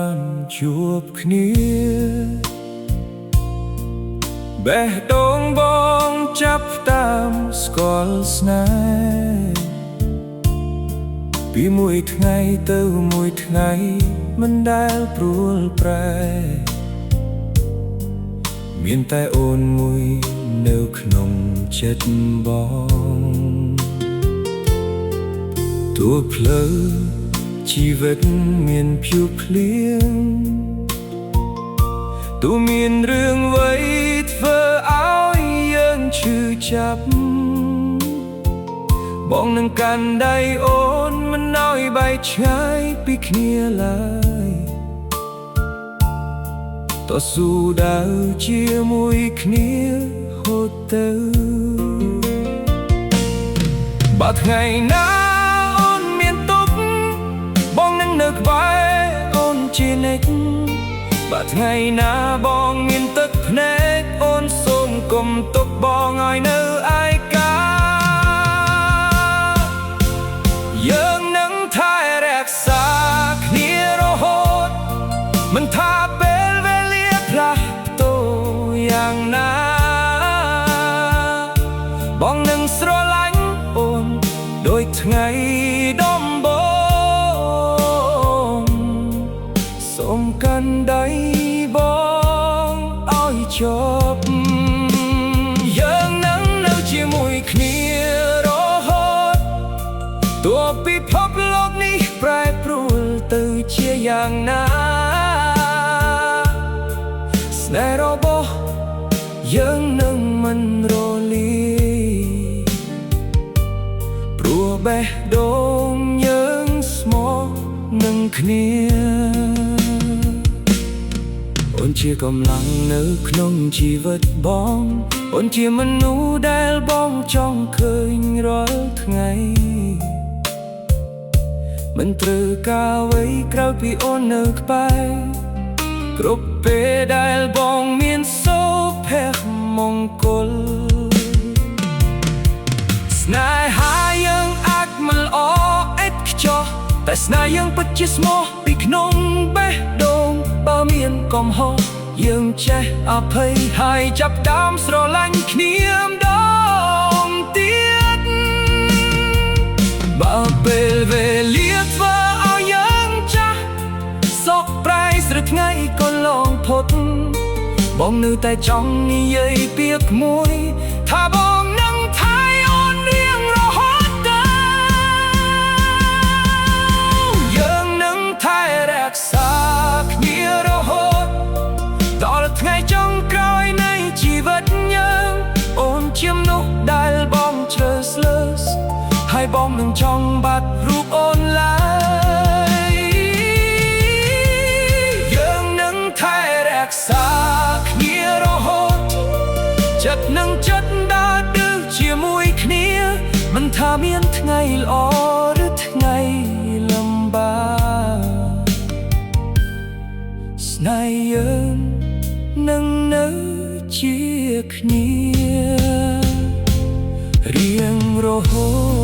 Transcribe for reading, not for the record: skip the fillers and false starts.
បានជួបគ្នាបេះដូងបងចាប់តាមស្គាល់ស្នេហ៍ពីមួយថ្ងៃទៅមួយថ្ងៃមិនដែលព្រួលប្រែមានតែអូនមួយនៅក្នុងចិត្តបងទោះផ្លូវជីវិតមានភ័យភ្លៀងទោះមានរឿងអ្វីធ្វើឲ្យយើងឈឺចាប់បងនឹងកាន់ដៃអូនមិនឲ្យបែកឆ្ងាយពីគ្នាឡើយតស៊ូដើរជាមួយគ្នាហូតទៅបើថ្ងៃណាអូនមានទុក្ខបងនឹងនៅក្បែរអូនជានិច្ចបើថ្ងៃណាបងមានទឹកភ្នែកអូនសូមកុំទុកបងឲ្យនៅឯកាយើងនឹងថែរក្សាគ្នារហូតមិនថាពេលវេលាផ្លាស់ប្ដូរយ៉ាងណាបងនឹងស្រឡាញ់អូនដូចថ្ងៃដំបូងសូមកាន់ដៃបងឲ្យជាប់យើងនឹងនៅជាមួយគ្នារហូតទោះពិភពលោកនេះប្រែប្រួលទៅជាយ៉ាងណាស្នេហ៍របស់យើងនឹងមិនរលាយព្រោះបេះដូងយើងស្មោះនឹងគ្នាអូនជាកម្លាំងនៅក្នុងជីវិតបងអូនជាមនុស្សដែលបងចង់ឃើញរាល់ថ្ងៃមិនត្រូវការអ្វីក្រៅពីអូននៅក្បែរគ្រប់ពេលដែលបងមានសុភមង្គលស្នេហាយើងអាចមិនល្អឥតខ្ចោះតែស្នេហ៍យើងពិតជាស្មោះពីក្នុងបេះដូងបើមានកំហុសយើងចេះអភ័យហើយចាប់ដើមស្រឡាញ់គ្នាម្ដងទៀតបើពេលវេលាធ្វើឲ្យយើងចាស់សោកប្រែស្រើថ្ងៃក៏ឡងផុតបងនៅតែចង់និយាយពាក្យមួយថាបងនឹងថែអូនរៀងរហូតទៅយើងនឹងថែរក្សាគ្នារហូតដល់ថ្ងៃចុងក្រោយនៃជីវិតយើងអូនជាមនុស្សដែលបងជ្រើសរើសហើយបងនឹងចង់បាត់រូបអូនឡើយយើងនឹងថែរក្សាគ្នារហូតចិត្តនឹងចិត្តដើរឌឺជាមួយគ្នាមិនថាមានថ្ងៃល្អឬថ្ងៃលំបាកស្នេហ៍យើងនឹងនៅជាគ្នារៀងរហូត